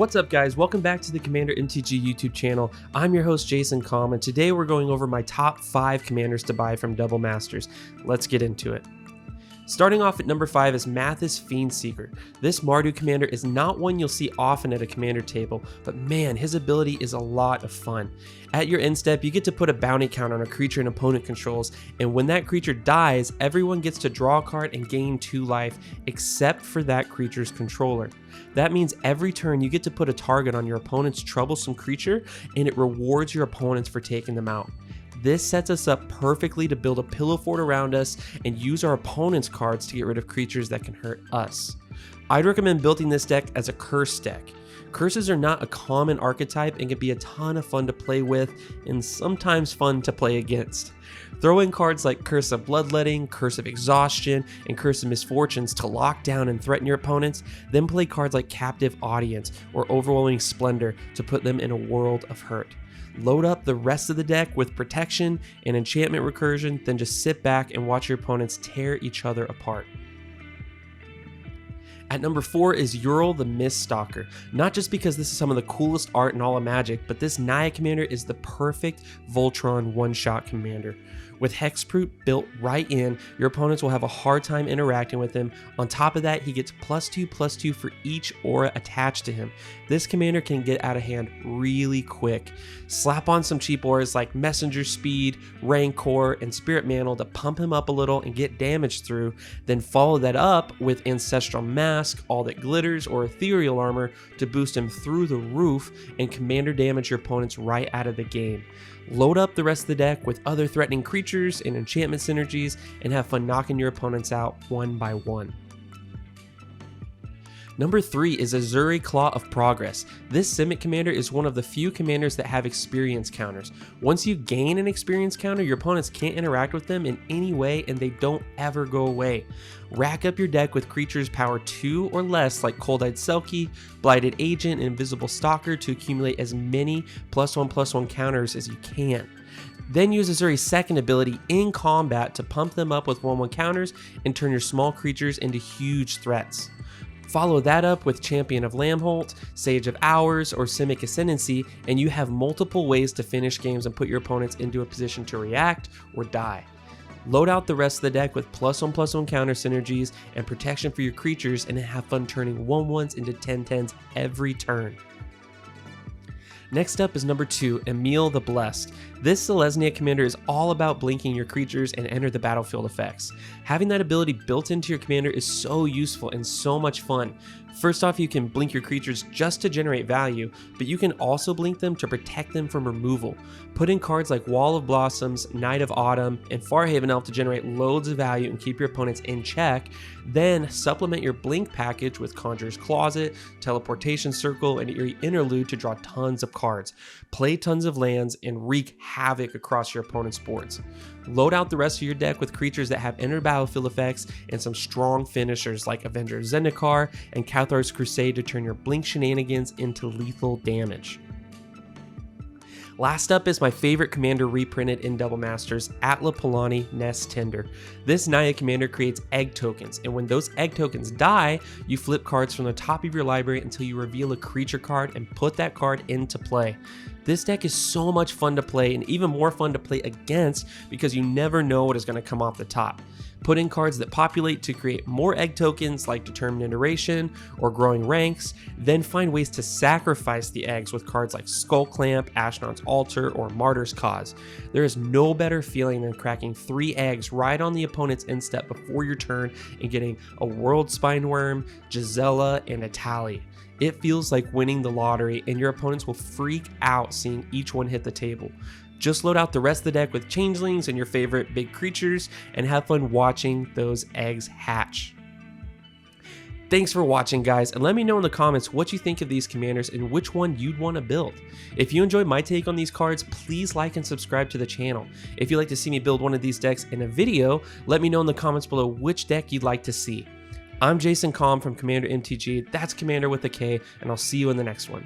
What's up guys, welcome back to the Kommander MTG YouTube channel. I'm your host Jason Komm, and today we're going over my top 5 commanders to buy from Double Masters. Let's get into it. Starting off at number 5 is Mathis Fiendseeker. This Mardu commander is not one you'll see often at a commander table, but man, his ability is a lot of fun. At your end step, you get to put a bounty count on a creature an opponent controls, and when that creature dies, everyone gets to draw a card and gain 2 life, except for that creature's controller. That means every turn you get to put a target on your opponent's troublesome creature, and it rewards your opponents for taking them out. This sets us up perfectly to build a pillow fort around us and use our opponent's cards to get rid of creatures that can hurt us. I'd recommend building this deck as a curse deck. Curses are not a common archetype and can be a ton of fun to play with and sometimes fun to play against. Throw in cards like Curse of Bloodletting, Curse of Exhaustion, and Curse of Misfortunes to lock down and threaten your opponents, then play cards like Captive Audience or Overwhelming Splendor to put them in a world of hurt. Load up the rest of the deck with protection and enchantment recursion, then just sit back and watch your opponents tear each other apart. At number 4 is Ural the Miststalker. Not just because this is some of the coolest art in all of Magic, but this Naya commander is the perfect Voltron one-shot commander. With Hexproof built right in, your opponents will have a hard time interacting with him. On top of that, he gets +2/+2 for each aura attached to him. This commander can get out of hand really quick. Slap on some cheap auras like Messenger Speed, Rancor, and Spirit Mantle to pump him up a little and get damage through, then follow that up with Ancestral Mask, All That Glitters, or Ethereal Armor to boost him through the roof and commander damage your opponents right out of the game. Load up the rest of the deck with other threatening creatures and enchantment synergies and have fun knocking your opponents out one by one. Number 3 is Azuri Claw of Progress. This Simic commander is one of the few commanders that have experience counters. Once you gain an experience counter, your opponents can't interact with them in any way and they don't ever go away. Rack up your deck with creatures power 2 or less like Cold-Eyed Selkie, Blighted Agent, and Invisible Stalker to accumulate as many +1/+1 counters as you can. Then use Azuri's second ability in combat to pump them up with 1/1 counters and turn your small creatures into huge threats. Follow that up with Champion of Lambholt, Sage of Hours, or Simic Ascendancy, and you have multiple ways to finish games and put your opponents into a position to react or die. Load out the rest of the deck with +1/+1 counter synergies and protection for your creatures, and have fun turning 1/1s into 10/10s every turn. Next up is number 2, Emile the Blessed. This Selesnya commander is all about blinking your creatures and enter the battlefield effects. Having that ability built into your commander is so useful and so much fun. First off, you can blink your creatures just to generate value, but you can also blink them to protect them from removal. Put in cards like Wall of Blossoms, Night of Autumn, and Farhaven Elf to generate loads of value and keep your opponents in check. Then supplement your blink package with Conjurer's Closet, Teleportation Circle, and Eerie Interlude to draw tons of cards. Play tons of lands and wreak havoc across your opponent's boards. Load out the rest of your deck with creatures that have enter battlefield effects and some strong finishers like Avenger of Zendikar and Cathar's Crusade to turn your blink shenanigans into lethal damage. Last up is my favorite commander reprinted in Double Masters, Atla Palani Nest Tinder. This Naya commander creates egg tokens, and when those egg tokens die, you flip cards from the top of your library until you reveal a creature card and put that card into play. This deck is so much fun to play and even more fun to play against because you never know what is going to come off the top. Put in cards that populate to create more egg tokens like Determined Iteration or Growing Ranks, then find ways to sacrifice the eggs with cards like Skull Clamp, Ashnod's Altar, or Martyr's Cause. There is no better feeling than cracking 3 eggs right on the opponent's end step before your turn and getting a World Spineworm, Gisela, and a Tally. It feels like winning the lottery, and your opponents will freak out seeing each one hit the table. Just load out the rest of the deck with changelings and your favorite big creatures and have fun watching those eggs hatch. Thanks for watching guys, and let me know in the comments what you think of these commanders and which one you'd want to build. If you enjoyed my take on these cards, please like and subscribe to the channel. If you'd like to see me build one of these decks in a video, let me know in the comments below which deck you'd like to see. I'm Jason Komm from Kommander MTG, that's Commander with a K, and I'll see you in the next one.